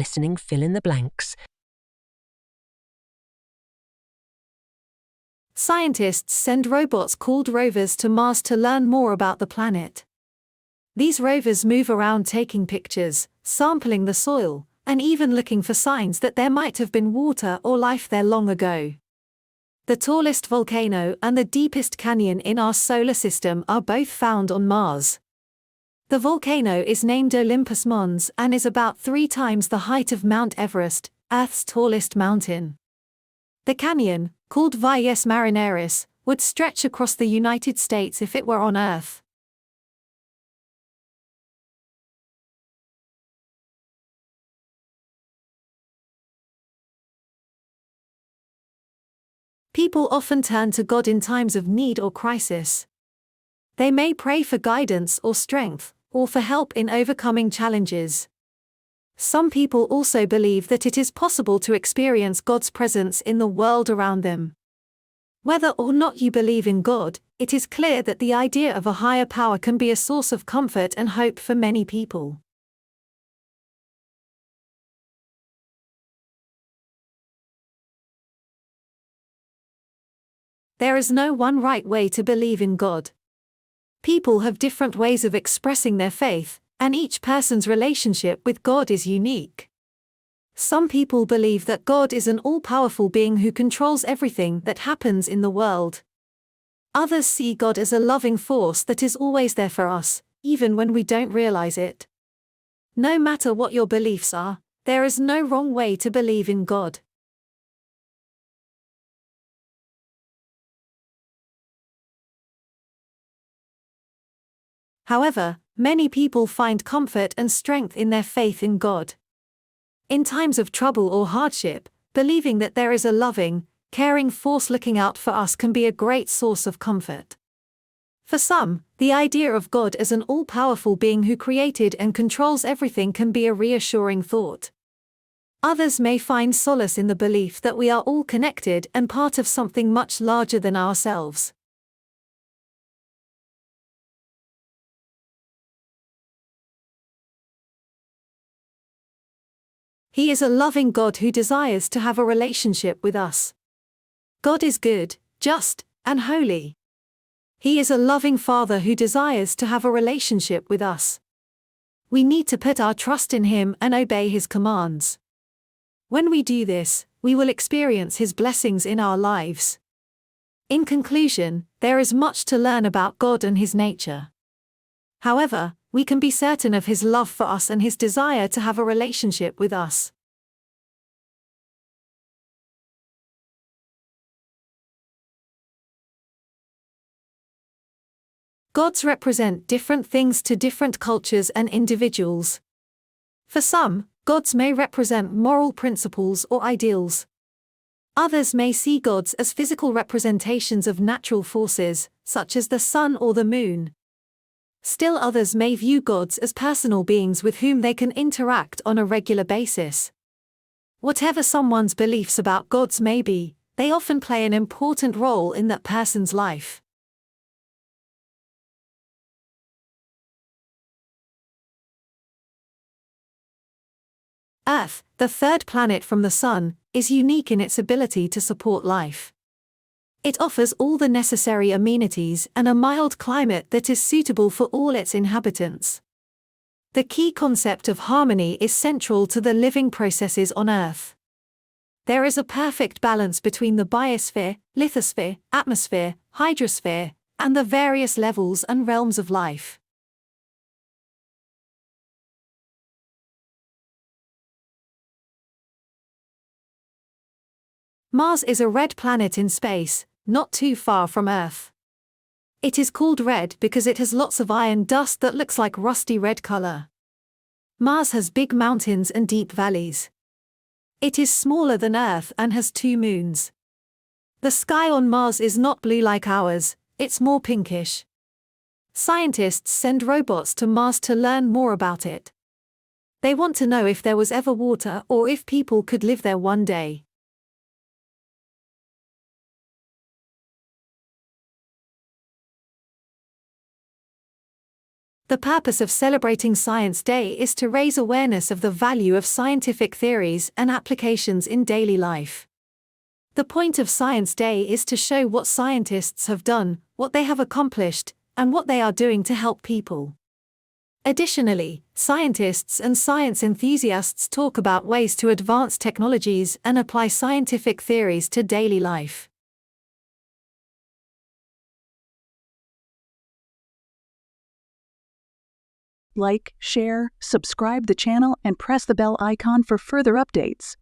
listening fill in the blanks. Scientists send robots called rovers to Mars to learn more about the planet. These rovers move around taking pictures, sampling the soil, and even looking for signs that there might have been water or life there long ago. The tallest volcano and the deepest canyon in our solar system are both found on Mars. The volcano is named Olympus Mons and is about 3 times the height of Mount Everest, Earth's tallest mountain. The canyon, called Valles Marineris, would stretch across the United States if it were on Earth. People often turn to God in times of need or crisis. They may pray for guidance or strength, or for help in overcoming challenges. Some people also believe that it is possible to experience God's presence in the world around them. Whether or not you believe in God, it is clear that the idea of a higher power can be a source of comfort and hope for many people. There is no one right way to believe in God. People have different ways of expressing their faith, and each person's relationship with God is unique. Some people believe that God is an all-powerful being who controls everything that happens in the world. Others see God as a loving force that is always there for us, even when we don't realize it. No matter what your beliefs are, there is no wrong way to believe in God. However, many people find comfort and strength in their faith in God. In times of trouble or hardship, believing that there is a loving, caring force looking out for us can be a great source of comfort. For some, the idea of God as an all-powerful being who created and controls everything can be a reassuring thought. Others may find solace in the belief that we are all connected and part of something much larger than ourselves. He is a loving God who desires to have a relationship with us. God is good, just, and holy. He is a loving Father who desires to have a relationship with us. We need to put our trust in Him and obey His commands. When we do this, we will experience His blessings in our lives. In conclusion, there is much to learn about God and His nature. However, we can be certain of His love for us and His desire to have a relationship with us. Gods represent different things to different cultures and individuals. For some, gods may represent moral principles or ideals. Others may see gods as physical representations of natural forces, such as the sun or the moon. Still others may view gods as personal beings with whom they can interact on a regular basis. Whatever someone's beliefs about gods may be, they often play an important role in that person's life. Earth, the third planet from the Sun, is unique in its ability to support life. It offers all the necessary amenities and a mild climate that is suitable for all its inhabitants. The key concept of harmony is central to the living processes on Earth. There is a perfect balance between the biosphere, lithosphere, atmosphere, hydrosphere, and the various levels and realms of life. Mars is a red planet in space, not too far from Earth. It is called red because it has lots of iron dust that looks like rusty red color. Mars has big mountains and deep valleys. It is smaller than Earth and has 2 moons. The sky on Mars is not blue like ours, it's more pinkish. Scientists send robots to Mars to learn more about it. They want to know if there was ever water or if people could live there one day. The purpose of celebrating Science Day is to raise awareness of the value of scientific theories and applications in daily life. The point of Science Day is to show what scientists have done, what they have accomplished, and what they are doing to help people. Additionally, scientists and science enthusiasts talk about ways to advance technologies and apply scientific theories to daily life. Like, share, subscribe the channel, and press the bell icon for further updates.